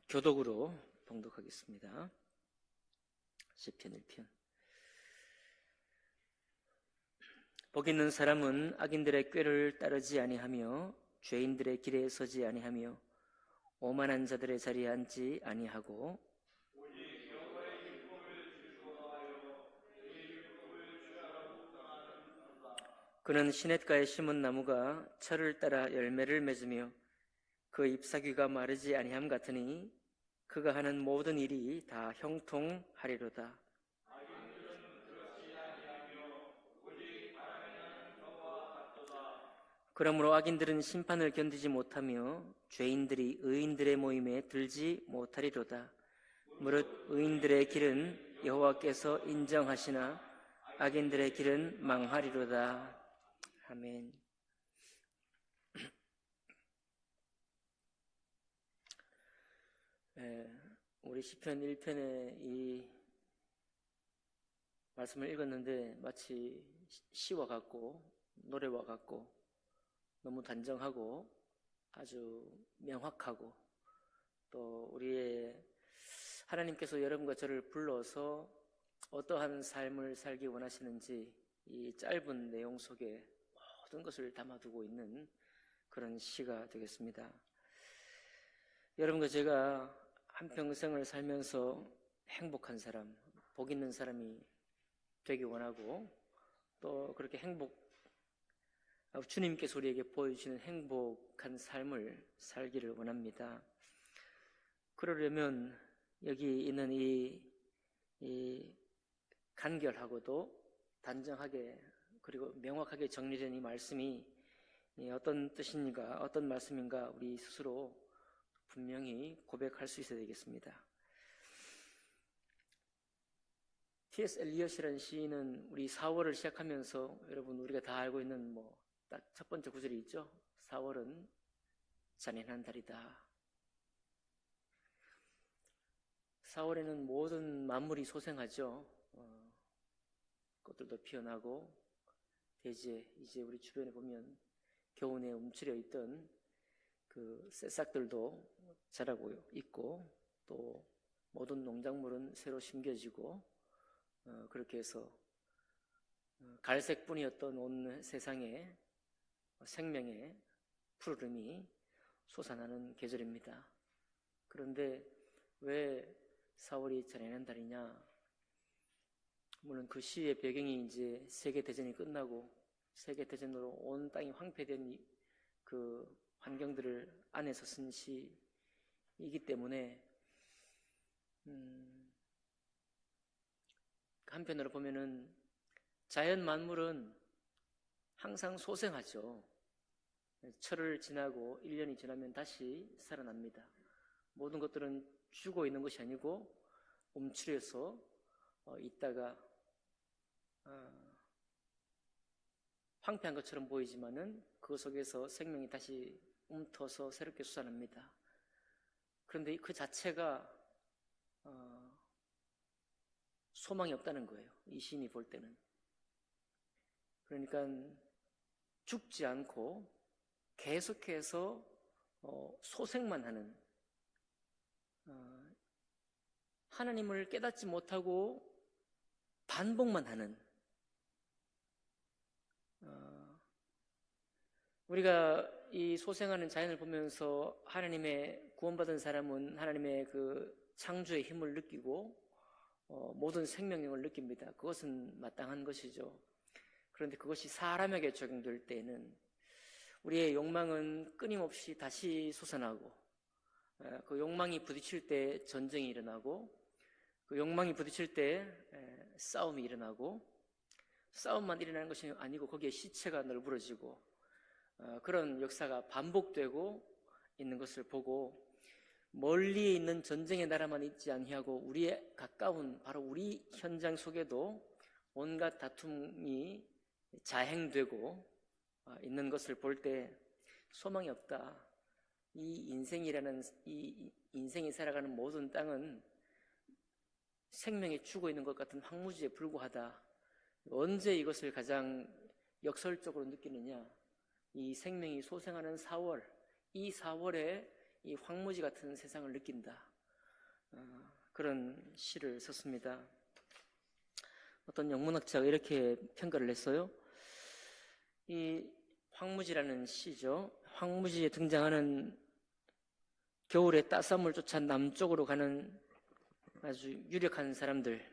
교독으로 봉독하겠습니다. 시편 1편. 복 있는 사람은 악인들의 꾀를 따르지 아니하며 죄인들의 길에 서지 아니하며 오만한 자들의 자리에 앉지 아니하고 그는 시냇가에 심은 나무가 철을 따라 열매를 맺으며 그 잎사귀가 마르지 아니함 같으니 그가 하는 모든 일이 다 형통하리로다. 그러므로 악인들은 심판을 견디지 못하며 죄인들이 의인들의 모임에 들지 못하리로다. 무릇 의인들의 길은 여호와께서 인정하시나 악인들의 길은 망하리로다. 아멘. 우리 시편 1편의 이 말씀을 읽었는데 마치 시와 같고 노래와 같고 너무 단정하고 아주 명확하고 또 우리의 하나님께서 여러분과 저를 불러서 어떠한 삶을 살기 원하시는지 이 짧은 내용 속에 모든 것을 담아두고 있는 그런 시가 되겠습니다. 여러분과 제가 한평생을 살면서 행복한 사람, 복 있는 사람이 되기 원하고 또 그렇게 주님께서 우리에게 보여주시는 행복한 삶을 살기를 원합니다. 그러려면 여기 있는 이 간결하고도 단정하게 그리고 명확하게 정리된 이 말씀이 어떤 뜻인가, 어떤 말씀인가 우리 스스로 분명히 고백할 수 있어야 되겠습니다. T.S. 엘리엇이라는 시인은 우리 4월을 시작하면서 여러분 우리가 다 알고 있는 딱 첫 번째 구절이 있죠. 4월은 잔인한 달이다. 4월에는 모든 만물이 소생하죠. 꽃들도 피어나고 대지에 이제 우리 주변에 보면 겨우내 움츠려 있던 그 새싹들도 자라고 있고 또 모든 농작물은 새로 심겨지고 그렇게 해서 갈색뿐이었던 온 세상에 생명의 푸르름이 솟아나는 계절입니다. 그런데 왜 4월이 잔인한 달이냐? 물론 그 시의 배경이 이제 세계대전이 끝나고 세계대전으로 온 땅이 황폐된 그 환경들을 안에서 쓴 시이기 때문에 한편으로 보면은 자연 만물은 항상 소생하죠. 철을 지나고 1년이 지나면 다시 살아납니다. 모든 것들은 죽어 있는 것이 아니고 움츠려서 있다가 황폐한 것처럼 보이지만은 그 속에서 생명이 다시 움터서 새롭게 솟아납니다. 그런데 그 자체가 소망이 없다는 거예요. 이 시인이 볼 때는. 그러니까 죽지 않고 계속해서 소생만 하는, 하나님을 깨닫지 못하고 반복만 하는, 우리가 이 소생하는 자연을 보면서 하나님의 구원받은 사람은 하나님의 그 창조의 힘을 느끼고 모든 생명력을 느낍니다. 그것은 마땅한 것이죠. 그런데 그것이 사람에게 적용될 때에는 우리의 욕망은 끊임없이 다시 솟아나고 그 욕망이 부딪힐 때 전쟁이 일어나고 그 욕망이 부딪힐 때 싸움이 일어나고 싸움만 일어나는 것이 아니고 거기에 시체가 널브러지고 그런 역사가 반복되고 있는 것을 보고 멀리 있는 전쟁의 나라만 있지 아니하고 우리의 가까운 바로 우리 현장 속에도 온갖 다툼이 자행되고 있는 것을 볼 때 소망이 없다. 이 인생이 살아가는 모든 땅은 생명이 죽어 있는 것 같은 황무지에 불과하다. 언제 이것을 가장 역설적으로 느끼느냐? 이 생명이 소생하는 4월, 이 4월에 이 황무지 같은 세상을 느낀다. 그런 시를 썼습니다. 어떤 영문학자가 이렇게 평가를 했어요. 이 황무지라는 시죠. 황무지에 등장하는 겨울의 따스함을 쫓아 남쪽으로 가는 아주 유력한 사람들,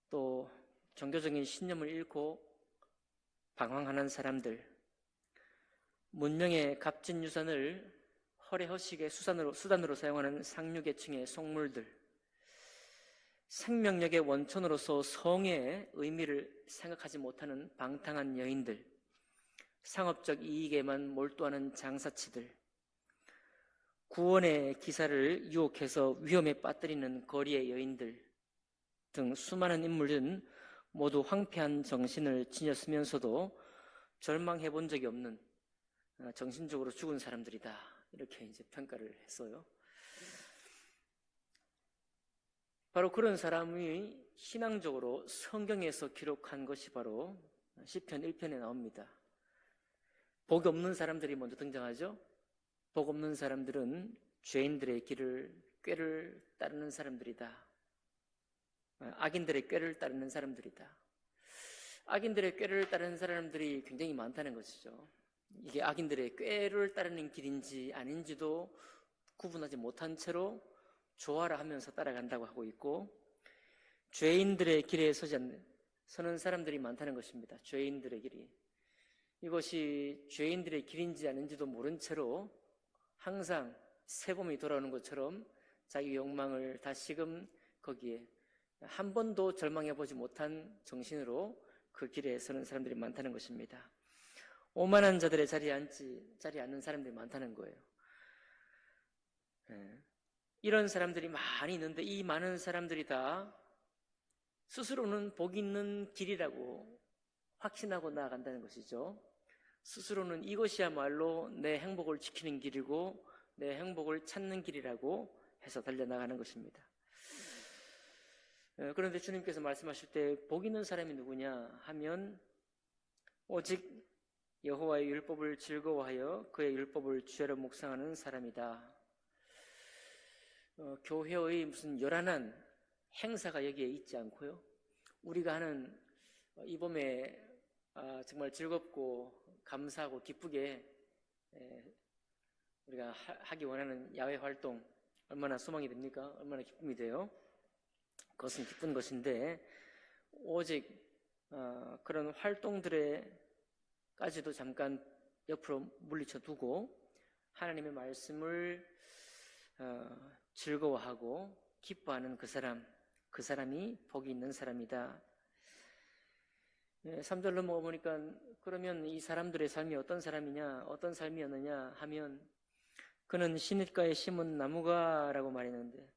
또 종교적인 신념을 잃고 방황하는 사람들, 문명의 값진 유산을 허례허식의 수단으로 사용하는 상류계층의 속물들, 생명력의 원천으로서 성의 의미를 생각하지 못하는 방탕한 여인들, 상업적 이익에만 몰두하는 장사치들, 구원의 기사를 유혹해서 위험에 빠뜨리는 거리의 여인들 등 수많은 인물들은 모두 황폐한 정신을 지녔으면서도 절망해 본 적이 없는 정신적으로 죽은 사람들이다. 이렇게 이제 평가를 했어요. 바로 그런 사람이 신앙적으로 성경에서 기록한 것이 바로 시편 1편에 나옵니다. 복이 없는 사람들이 먼저 등장하죠. 복 없는 사람들은 죄인들의 꾀를 따르는 사람들이다. 악인들의 꾀를 따르는 사람들이다. 악인들의 꾀를 따르는 사람들이 굉장히 많다는 것이죠. 이게 악인들의 꾀를 따르는 길인지 아닌지도 구분하지 못한 채로 좋아라 하면서 따라간다고 하고 있고, 죄인들의 길에 서는 사람들이 많다는 것입니다. 죄인들의 길이. 이것이 죄인들의 길인지 아닌지도 모른 채로 항상 새봄이 돌아오는 것처럼 자기 욕망을 다시금 거기에 한 번도 절망해보지 못한 정신으로 그 길에 서는 사람들이 많다는 것입니다. 오만한 자들의 자리에 앉는 사람들이 많다는 거예요. 이런 사람들이 많이 있는데 이 많은 사람들이 다 스스로는 복 있는 길이라고 확신하고 나아간다는 것이죠. 스스로는 이것이야말로 내 행복을 지키는 길이고 내 행복을 찾는 길이라고 해서 달려나가는 것입니다. 그런데 주님께서 말씀하실 때 복 있는 사람이 누구냐 하면 오직 여호와의 율법을 즐거워하여 그의 율법을 주야로 묵상하는 사람이다. 교회의 무슨 요란한 행사가 여기에 있지 않고요. 우리가 하는 이 봄에 정말 즐겁고 감사하고 기쁘게 우리가 하기 원하는 야외 활동 얼마나 소망이 됩니까? 얼마나 기쁨이 돼요? 그것은 기쁜 것인데 오직 그런 활동들에까지도 잠깐 옆으로 물리쳐 두고 하나님의 말씀을 즐거워하고 기뻐하는 그 사람이 복이 있는 사람이다. 3절 넘어보니까 그러면 이 사람들의 삶이 어떤 삶이냐, 어떤 삶이었느냐 하면 그는 시냇가에 심은 나무가라고 말했는데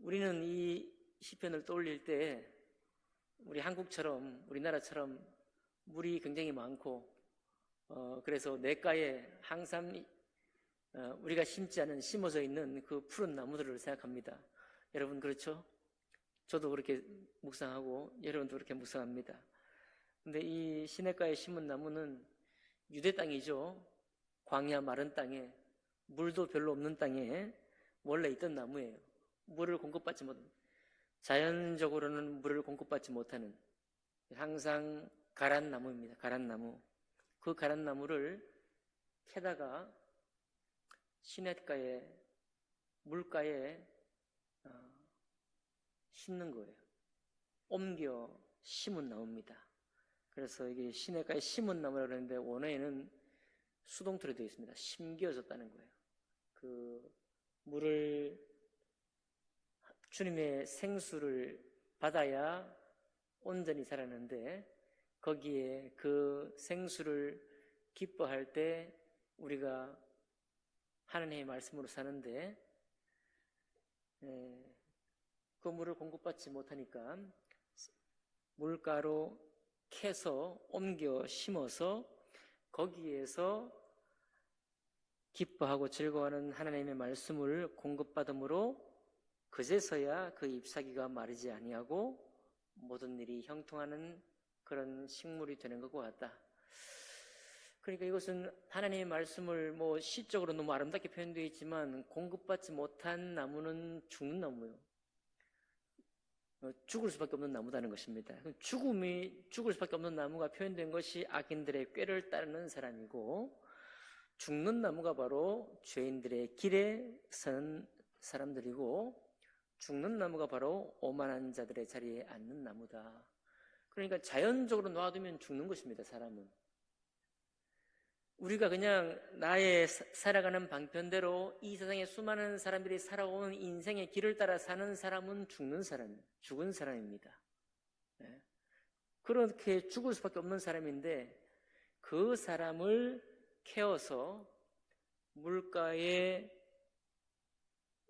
우리는 이 시편을 떠올릴 때 우리 한국처럼 우리나라처럼 물이 굉장히 많고 그래서 냇가에 항상 우리가 심어져 있는 그 푸른 나무들을 생각합니다. 여러분 그렇죠? 저도 그렇게 묵상하고 여러분도 그렇게 묵상합니다. 근데 이 시냇가에 심은 나무는 유대 땅이죠. 광야 마른 땅에 물도 별로 없는 땅에 원래 있던 나무예요. 물을 공급받지 못하는, 자연적으로는 물을 공급받지 못하는 항상 가란 나무입니다. 가란 나무. 그 가란 나무를 캐다가 시냇가에 물가에 심는 거예요. 옮겨 심은 나무입니다. 그래서 이게 시냇가에 심은 나무라고 그러는데 원어에는 수동태로 되어 있습니다. 심겨졌다는 거예요. 그 물을 주님의 생수를 받아야 온전히 자라는데 거기에 그 생수를 기뻐할 때 우리가 하나님의 말씀으로 사는데 그 물을 공급받지 못하니까 물가로 캐서 옮겨 심어서 거기에서 기뻐하고 즐거워하는 하나님의 말씀을 공급받음으로 그제서야 그 잎사귀가 마르지 아니하고 모든 일이 형통하는 그런 식물이 되는 것과 같다. 그러니까 이것은 하나님의 말씀을 뭐 시적으로 너무 아름답게 표현되어 있지만 공급받지 못한 나무는 죽는 나무예요. 죽을 수밖에 없는 나무다는 것입니다. 죽을 수밖에 없는 나무가 표현된 것이 악인들의 꾀를 따르는 사람이고, 죽는 나무가 바로 죄인들의 길에 서는 사람들이고, 죽는 나무가 바로 오만한 자들의 자리에 앉는 나무다. 그러니까 자연적으로 놔두면 죽는 것입니다, 사람은. 우리가 그냥 나의 살아가는 방편대로 이 세상에 수많은 사람들이 살아온 인생의 길을 따라 사는 사람은 죽은 사람입니다. 네. 그렇게 죽을 수밖에 없는 사람인데 그 사람을 캐어서 물가에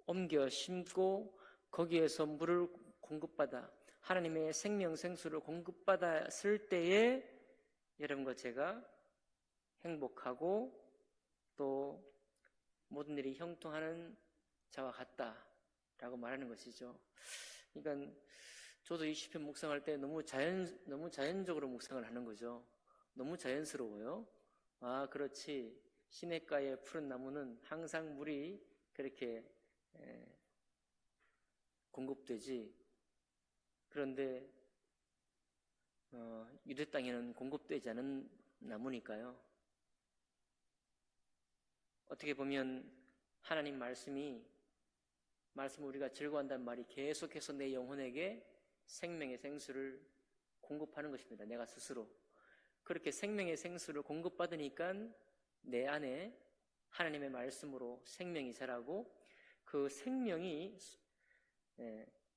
옮겨 심고 거기에서 물을 공급받아 하나님의 생명 생수를 공급받았을 때에 여러분과 제가 행복하고 또 모든 일이 형통하는 자와 같다라고 말하는 것이죠. 그러니까 저도 이 시편 묵상할 때 너무 자연적으로 묵상을 하는 거죠. 너무 자연스러워요. 아, 그렇지. 시냇가의 푸른 나무는 항상 물이 그렇게 공급되지. 그런데 유대 땅에는 공급되지 않은 나무니까요. 어떻게 보면 하나님 말씀을 우리가 즐거워한다는 말이 계속해서 내 영혼에게 생명의 생수를 공급하는 것입니다. 내가 스스로. 그렇게 생명의 생수를 공급받으니까 내 안에 하나님의 말씀으로 생명이 자라고 그 생명이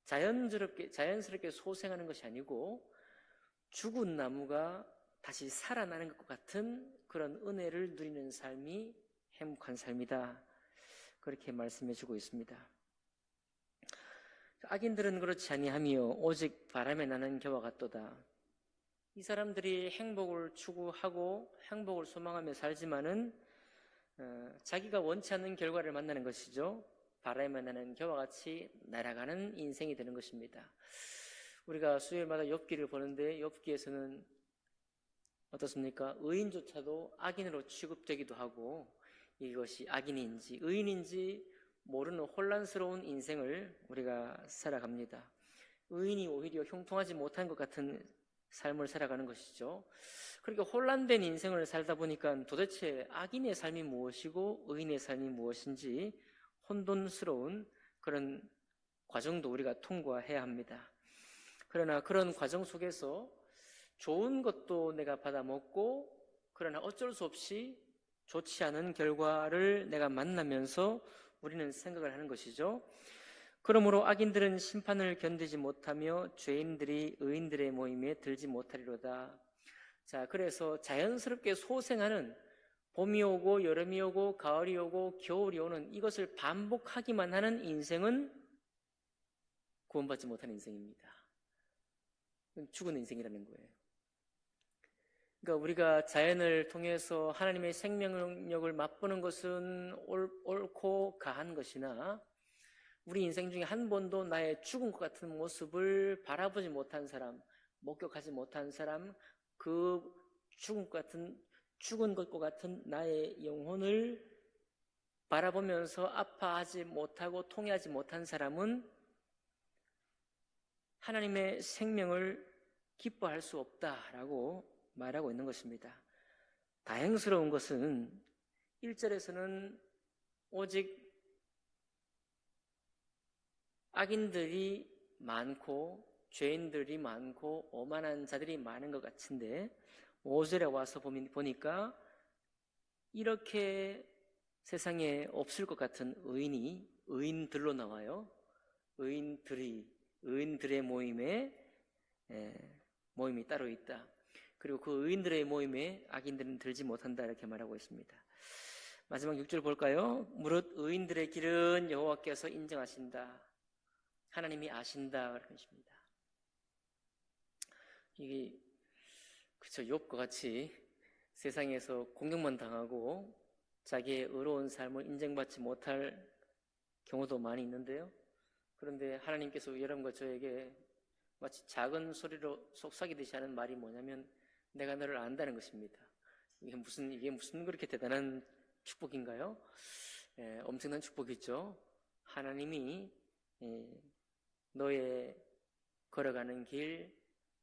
자연스럽게 소생하는 것이 아니고 죽은 나무가 다시 살아나는 것과 같은 그런 은혜를 누리는 삶이 행복한 삶이다. 그렇게 말씀해 주고 있습니다. 악인들은 그렇지 아니하며 오직 바람에 나는 겨와 같도다. 이 사람들이 행복을 추구하고 행복을 소망하며 살지만은 자기가 원치 않는 결과를 만나는 것이죠. 바람에 나는 겨와 같이 날아가는 인생이 되는 것입니다. 우리가 수요일마다 욥기를 보는데 욥기에서는 어떻습니까? 의인조차도 악인으로 취급되기도 하고 이것이 악인인지 의인인지 모르는 혼란스러운 인생을 우리가 살아갑니다. 의인이 오히려 형통하지 못한 것 같은 삶을 살아가는 것이죠. 그렇게 혼란된 인생을 살다 보니까 도대체 악인의 삶이 무엇이고 의인의 삶이 무엇인지 혼돈스러운 그런 과정도 우리가 통과해야 합니다. 그러나 그런 과정 속에서 좋은 것도 내가 받아먹고 그러나 어쩔 수 없이 좋지 않은 결과를 내가 만나면서 우리는 생각을 하는 것이죠. 그러므로 악인들은 심판을 견디지 못하며 죄인들이 의인들의 모임에 들지 못하리로다. 자, 그래서 자연스럽게 소생하는 봄이 오고 여름이 오고 가을이 오고 겨울이 오는 이것을 반복하기만 하는 인생은 구원받지 못한 인생입니다. 죽은 인생이라는 거예요. 그러니까 우리가 자연을 통해서 하나님의 생명력을 맛보는 것은 옳고 가한 것이나 우리 인생 중에 한 번도 나의 죽은 것 같은 모습을 바라보지 못한 사람, 목격하지 못한 사람, 그 죽은 것과 같은 나의 영혼을 바라보면서 아파하지 못하고 통회하지 못한 사람은 하나님의 생명을 기뻐할 수 없다라고 말하고 있는 것입니다. 다행스러운 것은 1절에서는 오직 악인들이 많고 죄인들이 많고 오만한 자들이 많은 것 같은데 5절에 와서 보니까 이렇게 세상에 없을 것 같은 의인들로 나와요. 의인들의 모임이 따로 있다. 그리고 그 의인들의 모임에 악인들은 들지 못한다 이렇게 말하고 있습니다. 마지막 6절 볼까요? 무릇 의인들의 길은 여호와께서 인정하신다. 하나님이 아신다 그런 것입니다. 이게 그렇죠. 욥과 같이 세상에서 공격만 당하고 자기의 의로운 삶을 인정받지 못할 경우도 많이 있는데요. 그런데 하나님께서 여러분과 저에게 마치 작은 소리로 속삭이듯이 하는 말이 뭐냐면 내가 너를 안다는 것입니다. 이게 무슨 그렇게 대단한 축복인가요? 엄청난 축복이죠. 하나님이 너의 걸어가는 길,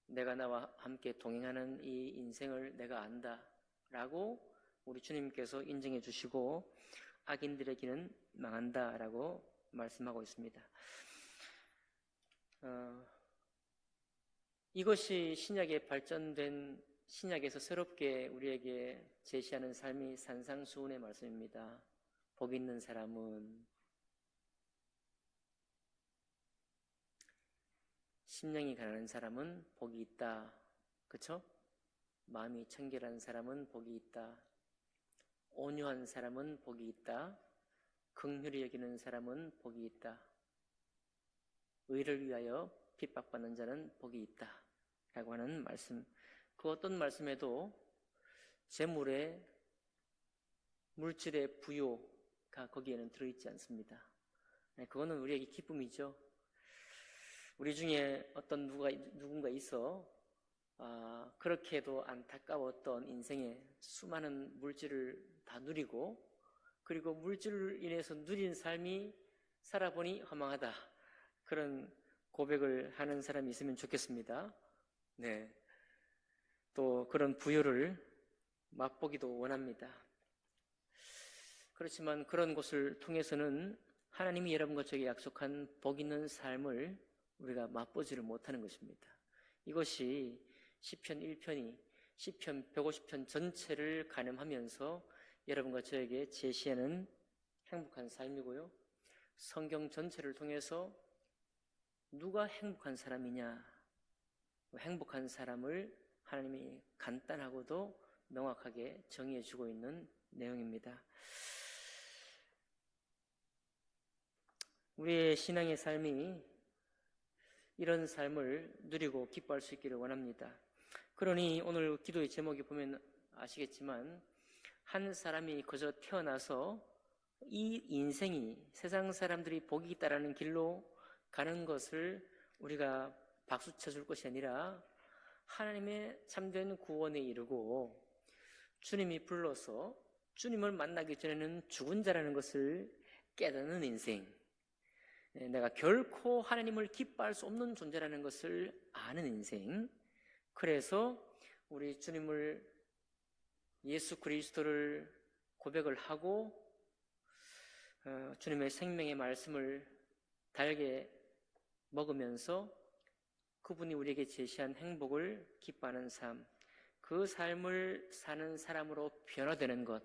내가 나와 함께 동행하는 이 인생을 내가 안다 라고 우리 주님께서 인정해 주시고 악인들에게는 망한다 라고 말씀하고 있습니다. 이것이 신약에 발전된 신약에서 새롭게 우리에게 제시하는 삶이 산상수훈의 말씀입니다. 복 있는 사람은, 심령이 가난한 사람은 복이 있다. 그쵸? 마음이 청결한 사람은 복이 있다. 온유한 사람은 복이 있다. 긍휼히 여기는 사람은 복이 있다. 의를 위하여 핍박받는 자는 복이 있다 라고 하는 말씀, 그 어떤 말씀에도 재물의 물질의 부요가 거기에는 들어있지 않습니다. 그거는 우리에게 기쁨이죠. 우리 중에 어떤 누군가 있어 그렇게도 안타까웠던 인생의 수많은 물질을 다 누리고, 그리고 물질을 인해서 누린 삶이 살아보니 허망하다, 그런 고백을 하는 사람이 있으면 좋겠습니다. 네, 또 그런 부요를 맛보기도 원합니다. 그렇지만 그런 것을 통해서는 하나님이 여러분과 저에게 약속한 복 있는 삶을 우리가 맛보지를 못하는 것입니다. 이것이 시편 1편이 시편 150편 전체를 가늠하면서 여러분과 저에게 제시하는 행복한 삶이고요, 성경 전체를 통해서 누가 행복한 사람이냐, 행복한 사람을 하나님이 간단하고도 명확하게 정의해 주고 있는 내용입니다. 우리의 신앙의 삶이 이런 삶을 누리고 기뻐할 수 있기를 원합니다. 그러니 오늘 기도의 제목이 보면 아시겠지만, 한 사람이 그저 태어나서 이 인생이 세상 사람들이 복이 있다라는 길로 가는 것을 우리가 박수 쳐줄 것이 아니라 하나님의 참된 구원에 이르고 주님이 불러서 주님을 만나기 전에는 죽은 자라는 것을 깨닫는 인생, 내가 결코 하나님을 기뻐할 수 없는 존재라는 것을 아는 인생, 그래서 우리 주님을, 예수 그리스도를 고백을 하고 주님의 생명의 말씀을 달게 먹으면서 그분이 우리에게 제시한 행복을 기뻐하는 삶, 그 삶을 사는 사람으로 변화되는 것,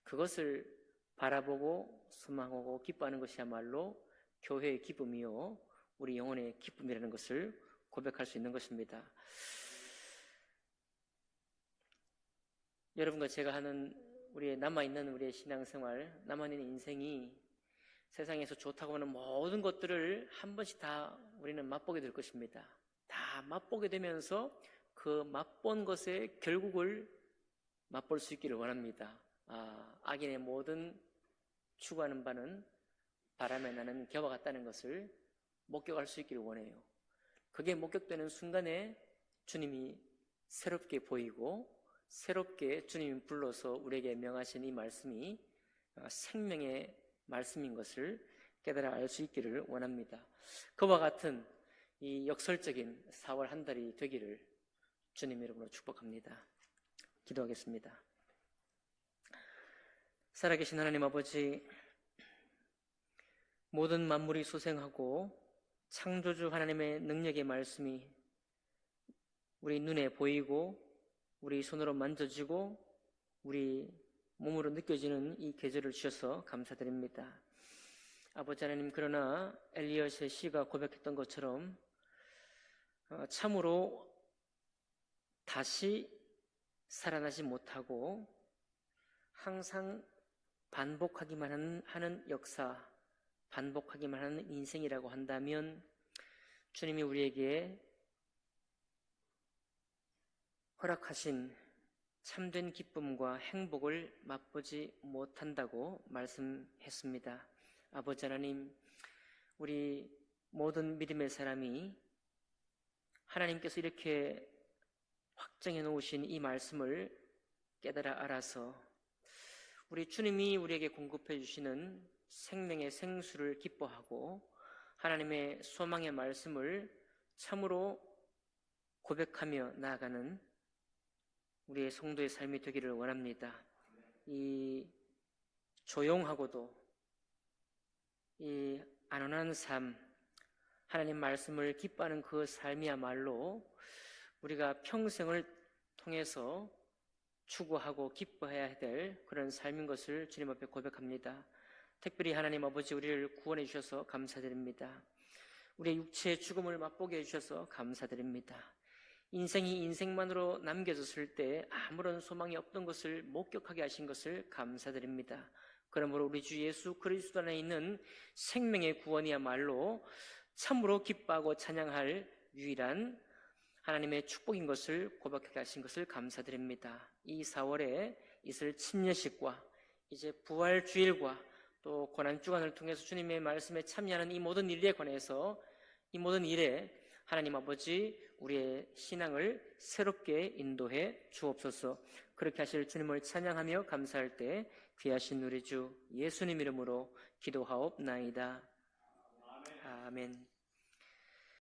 그것을 바라보고 소망하고 기뻐하는 것이야말로 교회의 기쁨이요 우리 영혼의 기쁨이라는 것을 고백할 수 있는 것입니다. 여러분과 제가 하는 우리의 남아있는 우리의 신앙생활, 남아있는 인생이 세상에서 좋다고 하는 모든 것들을 한 번씩 다 우리는 맛보게 될 것입니다. 다 맛보게 되면서 그 맛본 것의 결국을 맛볼 수 있기를 원합니다. 악인의 모든 추구하는 바는 바람에 나는 겨와 같다는 것을 목격할 수 있기를 원해요. 그게 목격되는 순간에 주님이 새롭게 보이고 새롭게 주님이 불러서 우리에게 명하신 이 말씀이 생명의 말씀인 것을 깨달아 알 수 있기를 원합니다. 그와 같은 이 역설적인 4월 한 달이 되기를 주님 이름으로 축복합니다. 기도하겠습니다. 살아계신 하나님 아버지, 모든 만물이 소생하고 창조주 하나님의 능력의 말씀이 우리 눈에 보이고 우리 손으로 만져지고 우리 몸으로 느껴지는 이 계절을 주셔서 감사드립니다. 아버지 하나님, 그러나 엘리엇의 시가 고백했던 것처럼 참으로 다시 살아나지 못하고 항상 반복하기만 하는 역사, 반복하기만 하는 인생이라고 한다면 주님이 우리에게 허락하신 참된 기쁨과 행복을 맛보지 못한다고 말씀했습니다. 아버지 하나님, 우리 모든 믿음의 사람이 하나님께서 이렇게 확정해 놓으신 이 말씀을 깨달아 알아서 우리 주님이 우리에게 공급해 주시는 생명의 생수를 기뻐하고 하나님의 소망의 말씀을 참으로 고백하며 나아가는 우리의 성도의 삶이 되기를 원합니다. 이 조용하고도 이 안온한 삶, 하나님 말씀을 기뻐하는 그 삶이야말로 우리가 평생을 통해서 추구하고 기뻐해야 될 그런 삶인 것을 주님 앞에 고백합니다. 특별히 하나님 아버지 우리를 구원해 주셔서 감사드립니다. 우리의 육체의 죽음을 맛보게 해주셔서 감사드립니다. 인생이 인생만으로 남겨졌을 때 아무런 소망이 없던 것을 목격하게 하신 것을 감사드립니다. 그러므로 우리 주 예수 그리스도 안에 있는 생명의 구원이야말로 참으로 기뻐하고 찬양할 유일한 하나님의 축복인 것을 고백하게 하신 것을 감사드립니다. 이 4월에 있을 침례식과 이제 부활주일과 또 고난주간을 통해서 주님의 말씀에 참여하는 이 모든 일에 관해서 이 모든 일에 하나님 아버지 우리의 신앙을 새롭게 인도해 주옵소서. 그렇게 하실 주님을 찬양하며 감사할 때 귀하신 우리 주 예수님 이름으로 기도하옵나이다. 아멘.